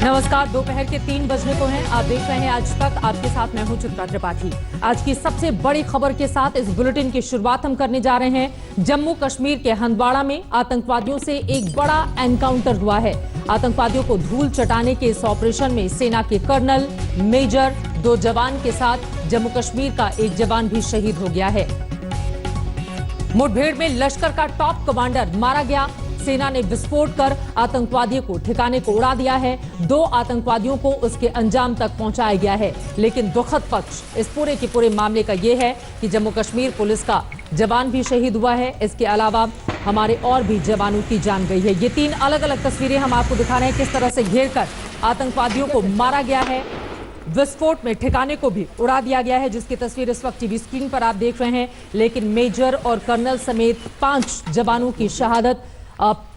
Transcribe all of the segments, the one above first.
नमस्कार, दोपहर के 3 बजने को हैं। आप देख रहे हैं आज तक। आपके साथ मैं हूं चित्रा त्रिपाठी। आज की सबसे बड़ी खबर के साथ इस बुलेटिन की शुरुआत हम करने जा रहे हैं। जम्मू कश्मीर के हंदवाड़ा में आतंकवादियों से एक बड़ा एनकाउंटर हुआ है। आतंकवादियों को धूल चटाने के इस ऑपरेशन में सेना के कर्नल, मेजर, 2 जवान के साथ जम्मू कश्मीर का एक जवान भी शहीद हो गया है। मुठभेड़ में लश्कर का टॉप कमांडर मारा गया। सेना ने विस्फोट कर आतंकवादियों को ठिकाने को उड़ा दिया है। 2 आतंकवादियों को उसके अंजाम तक पहुंचाया गया है। लेकिन दुखद पक्ष इस पूरे के पूरे मामले का यह है कि जम्मू कश्मीर पुलिस का जवान भी शहीद हुआ है। इसके अलावा हमारे और भी जवानों की जान गई है। ये 3 अलग अलग तस्वीरें हम आपको दिखा रहे हैं, किस तरह से घेर कर आतंकवादियों को मारा गया है। विस्फोट में ठिकाने को भी उड़ा दिया गया है, जिसकी तस्वीर इस वक्त टीवी स्क्रीन पर आप देख रहे हैं। लेकिन मेजर और कर्नल समेत 5 जवानों की शहादत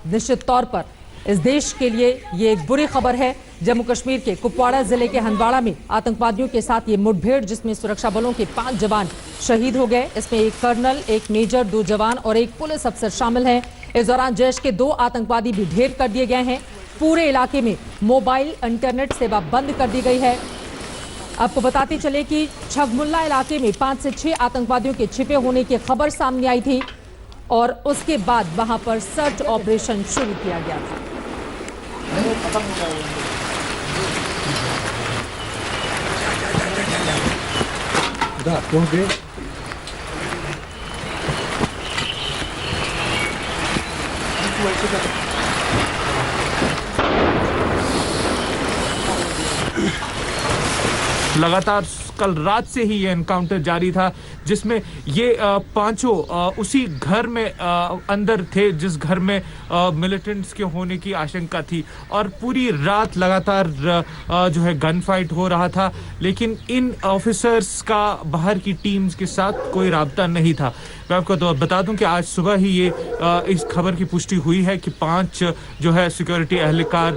निश्चित तौर पर इस देश के लिए ये एक बुरी खबर है। जम्मू कश्मीर के कुपवाड़ा जिले के हंदवाड़ा में आतंकवादियों के साथ ये मुठभेड़, जिसमें सुरक्षा बलों के 5 जवान शहीद हो गए। इसमें एक कर्नल, एक मेजर, 2 जवान और एक पुलिस अफसर शामिल हैं। इस दौरान जैश के 2 आतंकवादी भी ढेर कर दिए गए हैं। पूरे इलाके में मोबाइल इंटरनेट सेवा बंद कर दी गई है। आपको बताते चले कि छगमुल्ला इलाके में 5 से 6 आतंकवादियों के छिपे होने की खबर सामने आई थी और उसके बाद वहां पर सर्च ऑपरेशन शुरू किया गया था। लगातार कल रात से ही ये एनकाउंटर जारी था, जिसमें ये 5 उसी घर में अंदर थे जिस घर में मिलिटेंट्स के होने की आशंका थी। और पूरी रात लगातार जो है गन फाइट हो रहा था। लेकिन इन ऑफिसर्स का बाहर की टीम्स के साथ कोई राब्ता नहीं था। मैं आपको तो बता दूं कि आज सुबह ही ये इस खबर की पुष्टि हुई है कि 5 जो है सिक्योरिटी एहलकार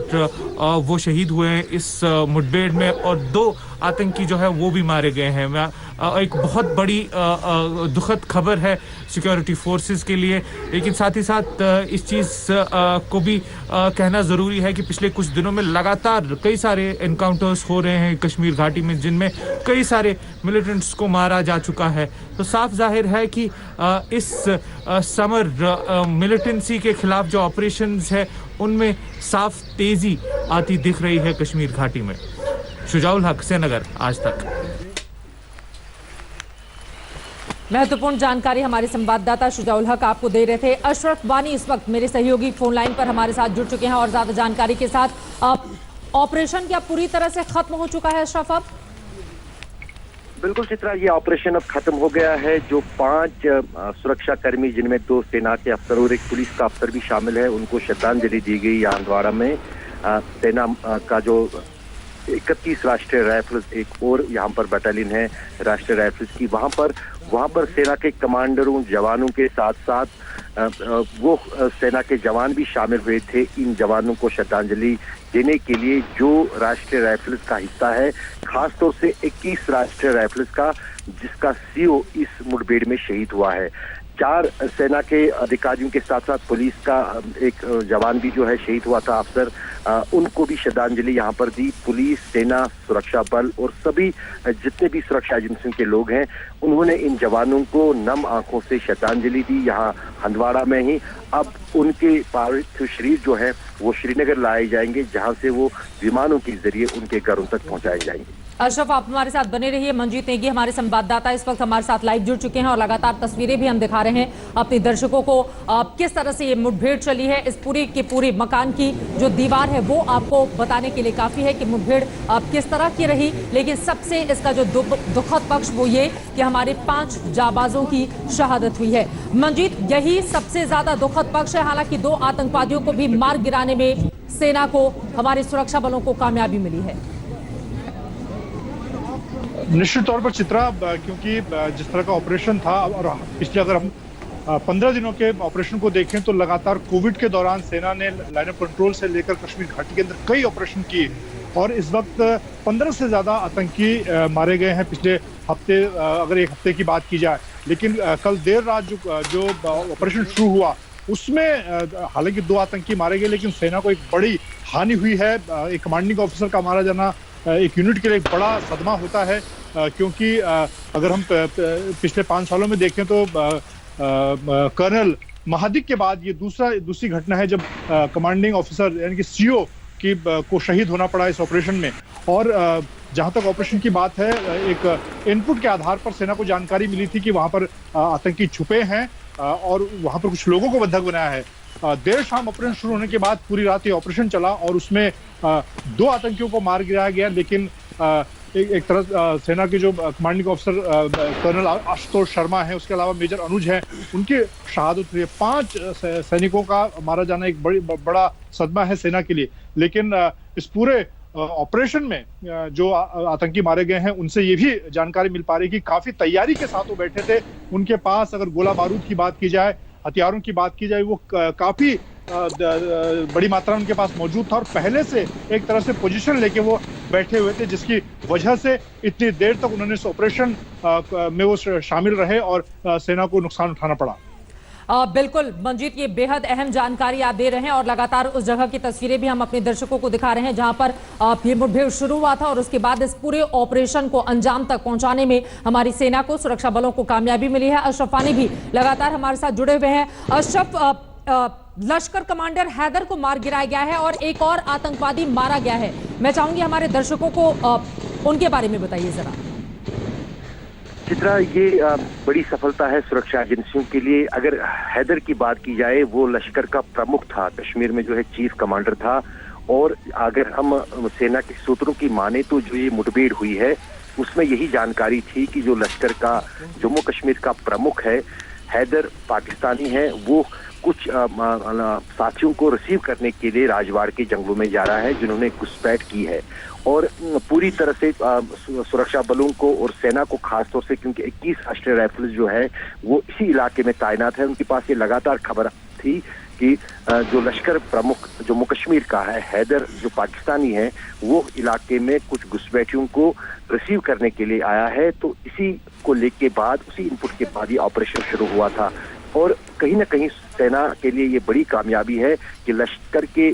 वो शहीद हुए हैं इस मुठभेड़ में, और 2 आतंकी जो है वो भी मारे गए हैं। एक बहुत बड़ी दुखद खबर है सिक्योरिटी फोर्सेस के लिए। लेकिन साथ ही साथ इस चीज़ को भी कहना ज़रूरी है कि पिछले कुछ दिनों में लगातार कई सारे एनकाउंटर्स हो रहे हैं कश्मीर घाटी में, जिनमें कई सारे मिलिटेंट्स को मारा जा चुका है। तो साफ जाहिर है कि इस समर मिलिटेंसी के खिलाफ जो ऑपरेशंस है उनमें साफ तेज़ी आती दिख रही है कश्मीर घाटी में। शुजाउल हक, श्रीनगर, आज तक। महत्वपूर्ण जानकारी हमारे संवाददाता शुजाउल हक आपको दे रहे थे। अशरफ वानी इस वक्त मेरे सहयोगी फोन लाइन पर हमारे साथ जुड़ चुके हैं और ज्यादा जानकारी के साथ। ऑपरेशन क्या पूरी तरह से खत्म हो चुका है अशरफ? अब बिल्कुल चित्रा, ये ऑपरेशन अब खत्म हो गया है। जो 5 सुरक्षा कर्मी, जिनमें 2 सेना के अफसर और एक पुलिस का अफसर भी शामिल है, उनको श्रद्धांजलि दी गई यहाँ हंदवाड़ा में। सेना का जो 31 राष्ट्रीय राइफल्स, एक और यहाँ पर बटालियन है राष्ट्रीय राइफल्स की, वहाँ पर सेना के कमांडरों, जवानों के साथ साथ वो सेना के जवान भी शामिल हुए थे इन जवानों को श्रद्धांजलि देने के लिए, जो राष्ट्रीय राइफल्स का हिस्सा है। खासतौर से 21 राष्ट्रीय राइफल्स का, जिसका सीओ इस मुठभेड़ में शहीद हुआ है। 4 सेना के अधिकारियों के साथ साथ पुलिस का एक जवान भी जो है शहीद हुआ था, अफसर, उनको भी श्रद्धांजलि यहाँ पर दी। पुलिस, सेना, सुरक्षा बल और सभी जितने भी सुरक्षा एजेंसियों के लोग हैं, उन्होंने इन जवानों को नम आंखों से श्रद्धांजलि दी यहाँ हंदवाड़ा में ही। अब उनके पार्थिव शरीर जो है वो श्रीनगर लाए जाएंगे, जहाँ से वो विमानों के जरिए उनके घरों तक पहुँचाए जाएंगे। अशरफ, आप हमारे साथ बने रहिए। मंजीत नेगी हमारे संवाददाता इस वक्त हमारे साथ लाइव जुड़ चुके हैं और लगातार तस्वीरें भी हम दिखा रहे हैं अपने दर्शकों को। किस तरह से ये मुठभेड़ चली है, इस पूरे के पूरे मकान की जो दीवार है वो आपको बताने के लिए काफी है कि मुठभेड़ किस तरह की रही। लेकिन सबसे इसका जो दुखद पक्ष वो ये कि हमारे 5 जाबाजों की शहादत हुई है। मंजीत, यही सबसे ज्यादा दुखद पक्ष है। हालांकि 2 आतंकवादियों को भी मार गिराने में सेना को, हमारे सुरक्षा बलों को कामयाबी मिली है। निश्चित तौर पर चित्रा, क्योंकि जिस तरह का ऑपरेशन था, और पिछले अगर हम 15 दिनों के ऑपरेशन को देखें तो लगातार कोविड के दौरान सेना ने लाइन ऑफ कंट्रोल से लेकर कश्मीर घाटी के अंदर कई ऑपरेशन किए और इस वक्त 15 से ज़्यादा आतंकी मारे गए हैं पिछले हफ्ते, अगर एक हफ्ते की बात की जाए। लेकिन कल देर रात जो ऑपरेशन शुरू हुआ उसमें हालांकि 2 आतंकी मारे गए, लेकिन सेना को एक बड़ी हानि हुई है। एक कमांडिंग ऑफिसर का मारा जाना एक यूनिट के लिए एक बड़ा सदमा होता है, क्योंकि अगर हम पिछले 5 सालों में देखें तो कर्नल महादिक के बाद ये दूसरी घटना है जब कमांडिंग ऑफिसर यानी कि सीओ को शहीद होना पड़ा इस ऑपरेशन में। और जहां तक ऑपरेशन की बात है, एक इनपुट के आधार पर सेना को जानकारी मिली थी कि वहां पर आतंकी छुपे हैं और वहां पर कुछ लोगों को बंधक बनाया है। देर शाम ऑपरेशन शुरू होने के बाद पूरी रात ये ऑपरेशन चला और उसमें 2 आतंकियों को मार गिराया गया, लेकिन एक तरह सेना के जो commanding officer colonel Ashutosh Sharma है, उसके अलावा मेजर अनुज है, उनकी शहादत हुई है। 5 सैनिकों का मारा जाना एक बड़ा सदमा है सेना के लिए। लेकिन इस पूरे ऑपरेशन में जो आतंकी मारे गए हैं उनसे ये भी जानकारी मिल पा रही है कि काफी तैयारी के साथ वो बैठे थे। उनके पास अगर गोला बारूद की बात की जाए, हथियारों की बात की जाए, वो काफी बड़ी मात्रा में उनके पास मौजूद था और पहले से एक तरह से पोजीशन लेके वो बैठे हुए थे, जिसकी वजह से इतनी देर तक उन्होंने इस ऑपरेशन में वो शामिल रहे और सेना को नुकसान उठाना पड़ा। बिल्कुल मंजीत, ये बेहद अहम जानकारी आप दे रहे हैं और लगातार उस जगह की तस्वीरें भी हम अपने दर्शकों को दिखा रहे हैं जहां पर ये मुठभेड़ शुरू हुआ था और उसके बाद इस पूरे ऑपरेशन को अंजाम तक पहुंचाने में हमारी सेना को, सुरक्षा बलों को कामयाबी मिली है। अशरफ वानी भी लगातार हमारे साथ जुड़े हुए हैं। अशरफ, लश्कर कमांडर हैदर को मार गिराया गया है और एक और आतंकवादी मारा गया है। मैं चाहूंगी हमारे दर्शकों को उनके बारे में बताइए जरा। चित्रा, ये बड़ी सफलता है सुरक्षा एजेंसियों के लिए। अगर हैदर की बात की जाए, वो लश्कर का प्रमुख था, कश्मीर में जो है चीफ कमांडर था। और अगर हम सेना के सूत्रों की माने तो जो ये मुठभेड़ हुई है उसमें यही जानकारी थी कि जो लश्कर का जम्मू कश्मीर का प्रमुख है हैदर, पाकिस्तानी है, वो कुछ साथियों को रिसीव करने के लिए राजवाड़ के जंगलों में जा रहा है, जिन्होंने घुसपैठ की है। और पूरी तरह से सुरक्षा बलों को और सेना को खासतौर से, क्योंकि 21 राष्ट्रीय राइफल्स जो है वो इसी इलाके में तैनात है, उनके पास ये लगातार खबर थी कि जो लश्कर प्रमुख जम्मू कश्मीर का है हैदर, जो पाकिस्तानी है, वो इलाके में कुछ घुसपैठियों को रिसीव करने के लिए आया है। तो इसी को लेके बाद, उसी इनपुट के बाद ये ऑपरेशन शुरू हुआ था। और कहीं ना कहीं सेना के लिए ये बड़ी कामयाबी है कि लश्कर के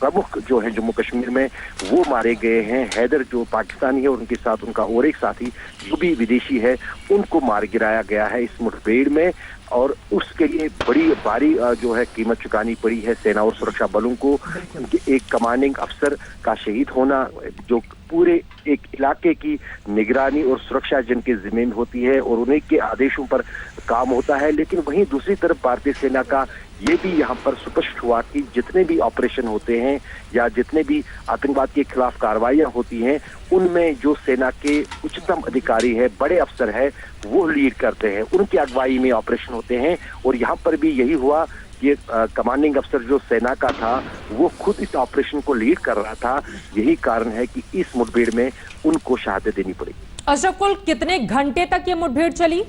प्रमुख जो है जम्मू कश्मीर में वो मारे गए हैं। हैदर जो पाकिस्तानी है और उनके साथ उनका और एक साथी जो भी विदेशी है, उनको मार गिराया गया है इस मुठभेड़ में। और उसके लिए बड़ी भारी जो है कीमत चुकानी पड़ी है सेना और सुरक्षा बलों को, क्योंकि एक कमांडिंग अफसर का शहीद होना जो पूरे एक इलाके की निगरानी और सुरक्षा जिनके जिम्मे होती है और उन्हीं के आदेशों पर काम होता है। लेकिन वहीं दूसरी तरफ भारतीय सेना का ये भी यहाँ पर स्पष्ट हुआ कि जितने भी ऑपरेशन होते हैं या जितने भी आतंकवाद के खिलाफ कार्रवाइयां होती हैं, उनमें जो सेना के उच्चतम अधिकारी है, बड़े अफसर है, वो लीड करते हैं, उनकी अगुवाई में ऑपरेशन होते हैं। और यहाँ पर भी यही हुआ, ये कमांडिंग अफसर जो सेना का था वो खुद इस ऑपरेशन को लीड कर रहा था। यही कारण है कि इस मुठभेड़ में उनको शहादत देनी पड़ी। अशरफ, कुल कितने घंटे तक ये मुठभेड़ चली?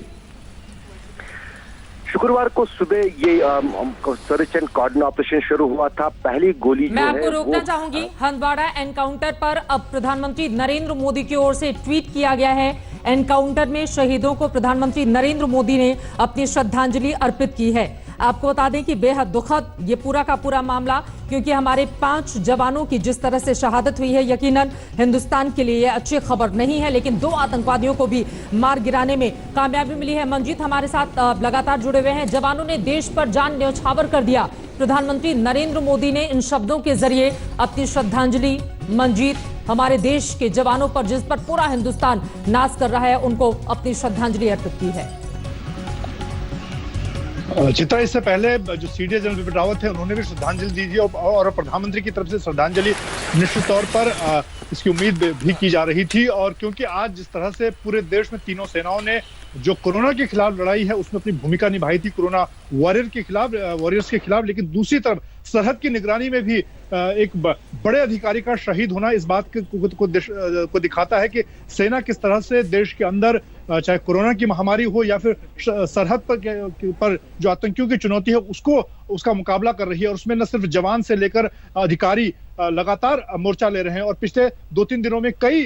शुक्रवार को सुबह ये सर्च एंड कॉर्डन ऑपरेशन शुरू हुआ था। पहली गोली मैं आपको रोकना चाहूंगी। हंदवाड़ा एनकाउंटर पर अब प्रधानमंत्री नरेंद्र मोदी की ओर से ट्वीट किया गया है। एनकाउंटर में शहीदों को प्रधानमंत्री नरेंद्र मोदी ने अपनी श्रद्धांजलि अर्पित की है। आपको बता दें कि बेहद दुखद ये पूरा का पूरा मामला, क्योंकि हमारे 5 जवानों की जिस तरह से शहादत हुई है, यकीनन हिंदुस्तान के लिए ये अच्छी खबर नहीं है, लेकिन 2 आतंकवादियों को भी मार गिराने में कामयाबी मिली है। मंजीत हमारे साथ लगातार जुड़े हुए हैं। जवानों ने देश पर जान न्यौछावर कर दिया। प्रधानमंत्री नरेंद्र मोदी ने इन शब्दों के जरिए अपनी श्रद्धांजलि, मंजीत, हमारे देश के जवानों पर जिस पर पूरा हिंदुस्तान नाज कर रहा है, उनको अपनी श्रद्धांजलि अर्पित की है। चित्रा, इससे पहले जो सीडीएस जनरल बिपिन रावत है, उन्होंने भी श्रद्धांजलि दी थी और प्रधानमंत्री की तरफ से श्रद्धांजलि निश्चित तौर पर इसकी उम्मीद भी की जा रही थी। और क्योंकि आज जिस तरह से पूरे देश में तीनों सेनाओं ने जो कोरोना के खिलाफ लड़ाई है उसमें अपनी भूमिका निभाई थी, कोरोना वॉरियर्स के खिलाफ, लेकिन दूसरी तरफ सरहद की निगरानी में भी एक बड़े अधिकारी का शहीद होना इस बात को दिखाता है कि सेना किस तरह से देश के अंदर, चाहे कोरोना की महामारी हो या फिर सरहद पर जो आतंकियों की चुनौती है उसका मुकाबला कर रही है। और उसमें न सिर्फ जवान से लेकर अधिकारी लगातार मोर्चा ले रहे हैं। और पिछले 2-3 दिनों में कई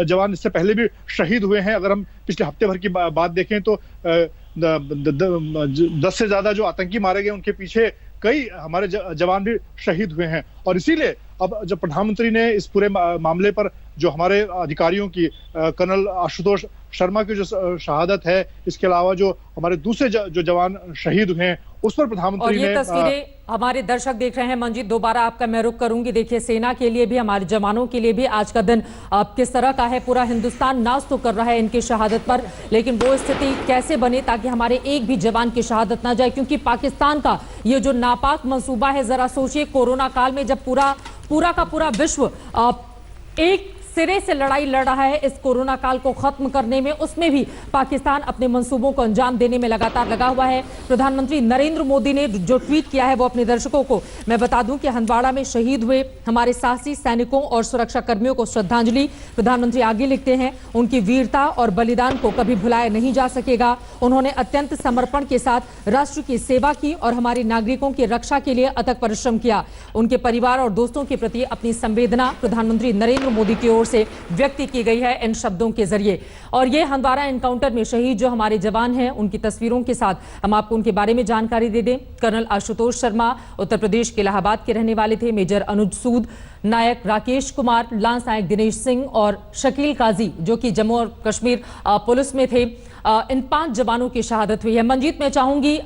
जवान इससे पहले भी शहीद हुए हैं। अगर हम पिछले हफ्ते भर की बात देखें तो 10 से ज्यादा जो आतंकी मारे गए, उनके पीछे कई हमारे जवान भी शहीद हुए हैं। और इसीलिए अब जब प्रधानमंत्री ने इस पूरे मामले पर जो हमारे अधिकारियों की कर्नल आशुतोष शर्मा की जो शहादत है, इसके अलावा जो हमारे दूसरे जो जवान शहीद हुए हैं, उस पर प्रधानमंत्री ने। और ये तस्वीरें हमारे दर्शक देख रहे हैं। मंजीत, दोबारा आपका मैं रुख करूंगी। देखिए, सेना के लिए भी, हमारे जवानों के लिए भी आज का दिन किस तरह का है। पूरा हिंदुस्तान नाज तो कर रहा है इनकी शहादत पर, लेकिन वो स्थिति कैसे बने ताकि हमारे एक भी जवान की शहादत ना जाए, क्योंकि पाकिस्तान का ये जो नापाक मंसूबा है, जरा सोचिए, कोरोना काल में जब पूरा का पूरा विश्व एक सिरे से लड़ाई लड़ रहा है इस कोरोना काल को खत्म करने में, उसमें भी पाकिस्तान अपने मंसूबों को अंजाम देने में लगातार लगा हुआ है। प्रधानमंत्री नरेंद्र मोदी ने जो ट्वीट किया है वो अपने दर्शकों को मैं बता दूं कि हंदवाड़ा में शहीद हुए हमारे साहसी सैनिकों और सुरक्षा कर्मियों को श्रद्धांजलि। प्रधानमंत्री आगे लिखते हैं, उनकी वीरता और बलिदान को कभी भुलाया नहीं जा सकेगा। उन्होंने अत्यंत समर्पण के साथ राष्ट्र की सेवा की और हमारे नागरिकों की रक्षा के लिए अथक परिश्रम किया। उनके परिवार और दोस्तों के प्रति अपनी संवेदना प्रधानमंत्री नरेंद्र मोदी की ओर से व्यक्त की गई है इन शब्दों के जरिए। और ये हंदवाड़ा एनकाउंटर में शहीद जो हमारे जवान हैं, उनकी तस्वीरों के साथ हम आपको उनके बारे में जानकारी दे दें। कर्नल आशुतोष शर्मा उत्तर प्रदेश के इलाहाबाद के रहने वाले थे। मेजर अनुज सूद, नायक राकेश कुमार, लांस नायक दिनेश सिंह और शकील काजी जो कि जम्मू और कश्मीर पुलिस में थे, इन 5 जवानों की शहादत हुई है। मंजीत, मैं चाहूंगी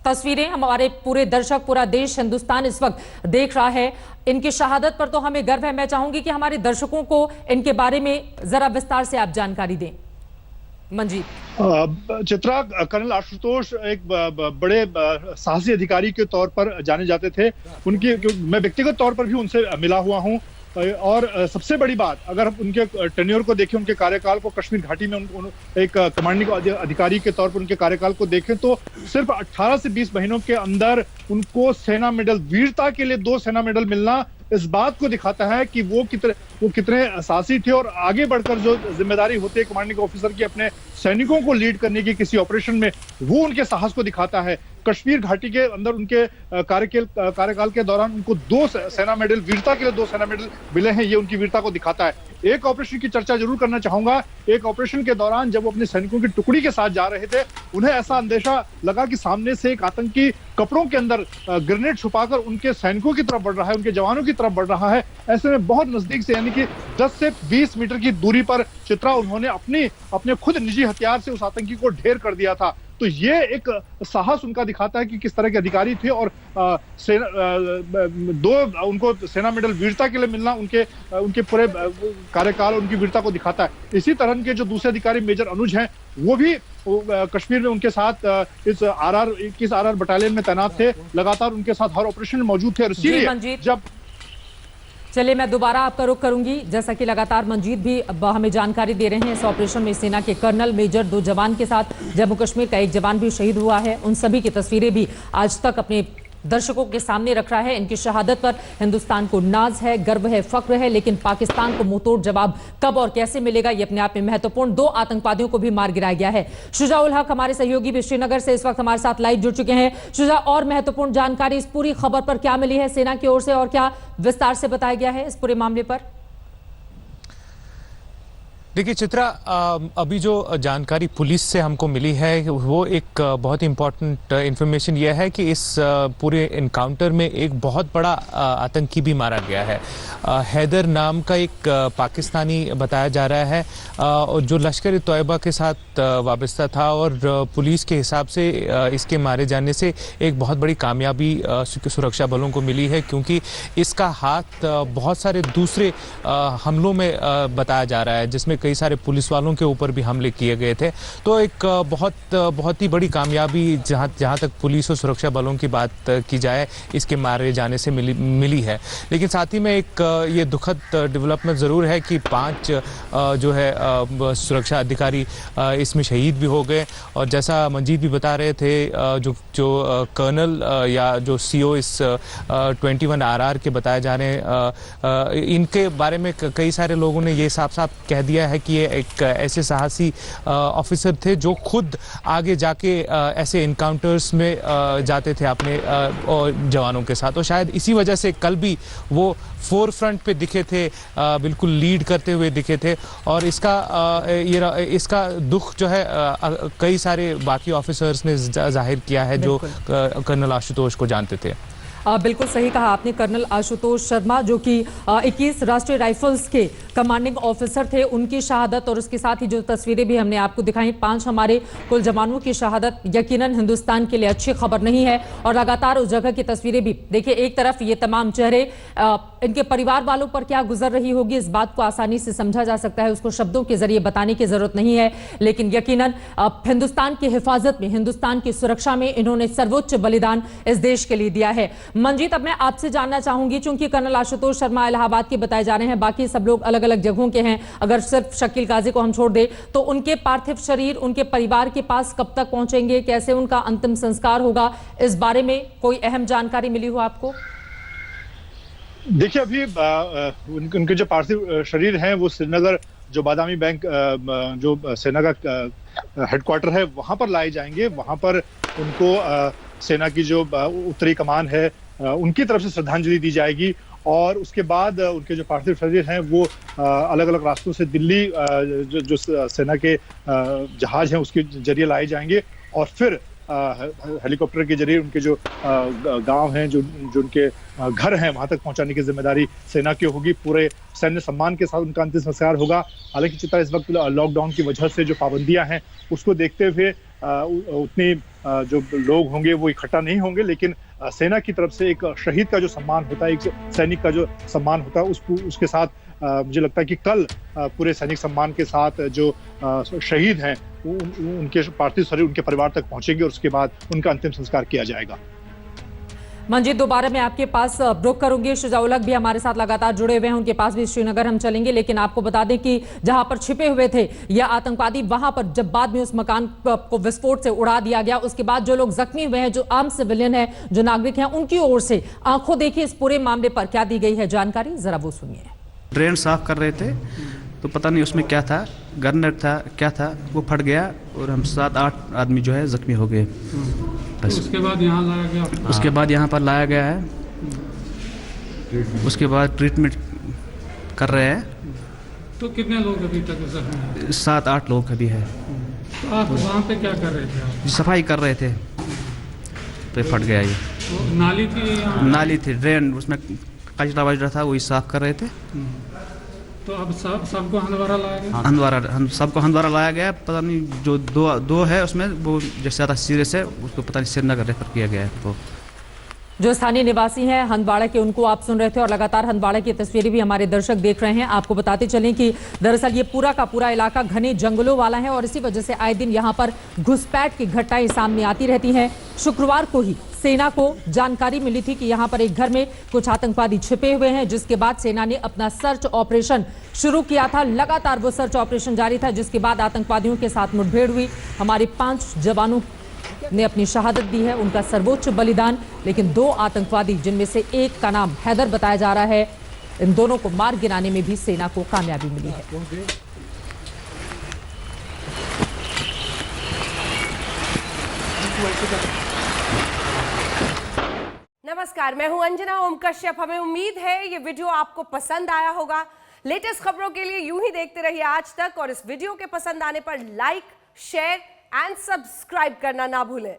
तस्वीरें हमारे पूरे दर्शक, पूरा देश, हिंदुस्तान इस वक्त देख रहा है। इनकी शहादत पर तो हमें गर्व है। मैं चाहूंगी कि हमारे दर्शकों को इनके बारे में जरा विस्तार से आप जानकारी दें। मंजीत। चित्रा, कर्नल आशुतोष एक बड़े साहसी अधिकारी के तौर पर जाने जाते थे। मैं व्यक्तिगत तौर पर भी उनसे मिला हुआ हूं। और सबसे बड़ी बात, अगर हम उनके टेन्योर को देखें, उनके कार्यकाल को, कश्मीर घाटी में एक कमांडिंग अधिकारी के तौर पर उनके कार्यकाल को देखें तो सिर्फ 18 से 20 महीनों के अंदर उनको सेना मेडल, वीरता के लिए 2 सेना मेडल मिलना इस बात को दिखाता है कि वो कितने साहसी थे। और आगे बढ़कर जो जिम्मेदारी होती है कमांडिंग ऑफिसर की अपने सैनिकों को लीड करने की किसी ऑपरेशन में, वो उनके साहस को दिखाता है। कश्मीर घाटी के अंदर उनके कार्यकाल के दौरान उनको 2 सेना मेडल, वीरता के लिए 2 सेना मेडल मिले हैं। ये उनकी वीरता को दिखाता है। एक ऑपरेशन की चर्चा जरूर करना चाहूंगा। एक ऑपरेशन के दौरान जब वो अपने सैनिकों की टुकड़ी के साथ जा रहे थे, उन्हें ऐसा अंदेशा लगा कि सामने से एक आतंकी कपड़ों के अंदर ग्रेनेड छुपाकर उनके सैनिकों की तरफ बढ़ रहा है, उनके जवानों की तरफ बढ़ रहा है। ऐसे में बहुत नजदीक से, यानी कि 10 से 20 मीटर की दूरी पर चित्रा, उन्होंने अपने खुद निजी हथियार से उस आतंकी को ढेर कर दिया था। तो ये एक साहस उनका दिखाता है कि किस तरह के अधिकारी थे। और उनको सेना मेडल वीरता के लिए मिलना उनके पूरे कार्यकाल, उनकी वीरता को दिखाता है। इसी तरह के जो दूसरे अधिकारी मेजर अनुज हैं, वो भी कश्मीर में उनके साथ इस RR बटालियन में तैनात थे, लगातार उनके साथ हर ऑपरेशन में मौजूद थे। और इसीलिए जब चलिए, मैं दोबारा आपका रुख करूंगी। जैसा कि लगातार मंजीत भी हमें जानकारी दे रहे हैं, इस ऑपरेशन में सेना के कर्नल, मेजर, 2 जवान के साथ जम्मू कश्मीर का 1 जवान भी शहीद हुआ है। उन सभी की तस्वीरें भी आज तक अपने दर्शकों के सामने रख रहा है। इनकी शहादत पर हिंदुस्तान को नाज है, गर्व है, फख्र है, लेकिन पाकिस्तान को मुंहतोड़ जवाब कब और कैसे मिलेगा, ये अपने आप में महत्वपूर्ण। 2 आतंकवादियों को भी मार गिराया गया है। शुजा उल हक हमारे सहयोगी भी श्रीनगर से इस वक्त हमारे साथ लाइव जुड़ चुके हैं। शुजा, और महत्वपूर्ण जानकारी इस पूरी खबर पर क्या मिली है सेना की ओर से, और क्या विस्तार से बताया गया है इस पूरे मामले पर? देखिए चित्रा, अभी जो जानकारी पुलिस से हमको मिली है वो एक बहुत इंपॉर्टेंट इंफॉर्मेशन यह है कि इस पूरे इनकाउंटर में एक बहुत बड़ा आतंकी भी मारा गया है। हैदर नाम का एक पाकिस्तानी बताया जा रहा है, जो लश्कर-ए-तोयबा के साथ वाबस्ता था। और पुलिस के हिसाब से इसके मारे जाने से एक बहुत बड़ी कामयाबी सुरक्षा बलों को मिली है, क्योंकि इसका हाथ बहुत सारे दूसरे हमलों में बताया जा रहा है, जिसमें कई सारे पुलिस वालों के ऊपर भी हमले किए गए थे। तो एक बहुत ही बड़ी कामयाबी जहां तक पुलिस और सुरक्षा बलों की बात की जाए, इसके मारे जाने से मिली है। लेकिन साथ ही में एक ये दुखद डेवलपमेंट ज़रूर है कि 5 जो है सुरक्षा अधिकारी इसमें शहीद भी हो गए। और जैसा मंजीत भी बता रहे थे, जो कर्नल या जो CO इस 21 RR के बताए जा रहे हैं, इनके बारे में कई सारे लोगों ने ये साफ साफ कह दिया है कि ये एक ऐसे साहसी ऑफिसर थे जो खुद आगे जाके ऐसे इनकाउंटर्स में जाते थे अपने जवानों के साथ, और शायद इसी वजह से कल भी वो फोर फ्रंट पे दिखे थे, बिल्कुल लीड करते हुए दिखे थे। और इसका दुख जो है कई सारे बाकी ऑफिसर्स ने जाहिर किया है जो कर्नल आशुतोष को जानते थे। बिल्कुल सही कहा आपने। कर्नल आशुतोष शर्मा जो कि 21 राष्ट्रीय राइफल्स के कमांडिंग ऑफिसर थे, उनकी शहादत और उसके साथ ही जो तस्वीरें भी हमने आपको दिखाई, 5 हमारे कुल जवानों की शहादत यकीनन हिंदुस्तान के लिए अच्छी खबर नहीं है। और लगातार उस जगह की तस्वीरें भी देखिए, एक तरफ ये तमाम चेहरे, इनके परिवार वालों पर क्या गुजर रही होगी इस बात को आसानी से समझा जा सकता है, उसको शब्दों के जरिए बताने की जरूरत नहीं है। लेकिन यकीनन हिंदुस्तान की हिफाजत में, हिंदुस्तान की सुरक्षा में इन्होंने सर्वोच्च बलिदान इस देश के लिए दिया है। मंजीत, अब मैं आपसे जानना चाहूंगी, चूंकि कर्नल आशुतोष शर्मा इलाहाबाद के बताए जा रहे हैं, बाकी सब लोग अलग अलग जगहों के हैं, अगर सिर्फ शकील गाजी को हम छोड़ दें, तो उनके पार्थिव शरीर उनके परिवार के पास कब तक पहुंचेंगे, कैसे उनका अंतिम संस्कार होगा, इस बारे में कोई अहम जानकारी मिली हो आपको? देखिए, अभी उनके जो पार्थिव शरीर हैं वो श्रीनगर जो बादामी बैंक जो सेना का हेडक्वार्टर है वहां पर लाए जाएंगे। वहां पर उनको सेना की जो उत्तरी कमान है उनकी तरफ से श्रद्धांजलि दी जाएगी, और उसके बाद उनके जो पार्थिव शरीर हैं वो अलग अलग रास्तों से दिल्ली जो सेना के जहाज हैं उसके जरिए लाए जाएंगे, और फिर हेलीकॉप्टर के जरिए उनके जो गांव हैं, जो उनके घर हैं, वहां तक पहुंचाने की जिम्मेदारी सेना की होगी। पूरे सैन्य सम्मान के साथ उनका अंतिम संस्कार होगा। हालांकि चित्रा, इस वक्त लॉकडाउन की वजह से जो पाबंदियां हैं उसको देखते हुए उतनी जो लोग होंगे वो इकट्ठा नहीं होंगे, लेकिन सेना की तरफ से एक शहीद का जो सम्मान होता है, एक सैनिक का जो सम्मान होता है, उसके साथ मुझे लगता है कि कल पूरे सैनिक सम्मान के साथ जो शहीद हैं उनके पार्थिव शरीर उनके परिवार तक पहुंचेंगे, और उसके बाद उनका अंतिम संस्कार किया जाएगा। मंजीत, दोबारा मैं आपके पास रुक करूंगी। शुजाउलक भी हमारे साथ लगातार जुड़े हुए हैं, उनके पास भी श्रीनगर हम चलेंगे, लेकिन आपको बता दें कि जहां पर छिपे हुए थे यह आतंकवादी, वहां पर जब बाद में उस मकान को विस्फोट से उड़ा दिया गया, उसके बाद जो लोग जख्मी हुए हैं, जो आम सिविलियन है, जो नागरिक हैं, उनकी ओर से आंखों देखी इस पूरे मामले पर क्या दी गई है जानकारी, जरा वो सुनिए। ड्रेन साफ कर रहे थे तो पता नहीं उसमें क्या था, गन्नर था क्या था, वो फट गया और हम 7-8 आदमी जो है जख्मी हो गए। बस उसके बाद यहाँ लाया गया। उसके बाद यहाँ पर लाया गया है, उसके बाद ट्रीटमेंट कर रहे हैं। तो कितने लोग अभी तक जख्मी हैं? 7-8 लोग अभी है। तो आप वहाँ पे क्या कर रहे थे आप? सफाई कर रहे थे तो फट गया ये। तो नाली थी यहाँ? नाली थी, ड्रेन, उसमें कचरा वजरा था, वही साफ कर रहे थे। तो अब सबको हंदवारा लाया गया? हम सबको हंदवारा लाया गया। पता नहीं जो दो है उसमें वो जैसे ज़्यादा सीरियस है, उसको पता नहीं श्रीनगर रेफर किया गया है। तो जो स्थानीय निवासी हैं हंदवाड़ा के, उनको आप सुन रहे थे, और लगातार हंदवाड़ा की तस्वीरें भी हमारे दर्शक देख रहे हैं। आपको बताते चलें कि दरअसल ये पूरा का पूरा इलाका घने जंगलों वाला है, और इसी वजह से आए दिन यहाँ पर घुसपैठ की घटनाएं सामने आती रहती हैं। शुक्रवार को ही सेना को जानकारी मिली थी कि यहाँ पर एक घर में कुछ आतंकवादी छिपे हुए हैं, जिसके बाद सेना ने अपना सर्च ऑपरेशन शुरू किया था। लगातार वो सर्च ऑपरेशन जारी था, जिसके बाद आतंकवादियों के साथ मुठभेड़ हुई। हमारे 5 जवानों ने अपनी शहादत दी है, उनका सर्वोच्च बलिदान। लेकिन 2 आतंकवादी, जिनमें से एक का नाम हैदर बताया जा रहा है, इन दोनों को मार गिराने में भी सेना को कामयाबी मिली है। नमस्कार, मैं हूं अंजना ओम कश्यप। हमें उम्मीद है ये वीडियो आपको पसंद आया होगा। लेटेस्ट खबरों के लिए यूं ही देखते रहिए आज तक, और इस वीडियो के पसंद आने पर लाइक, शेयर एंड सब्सक्राइब करना ना भूलें।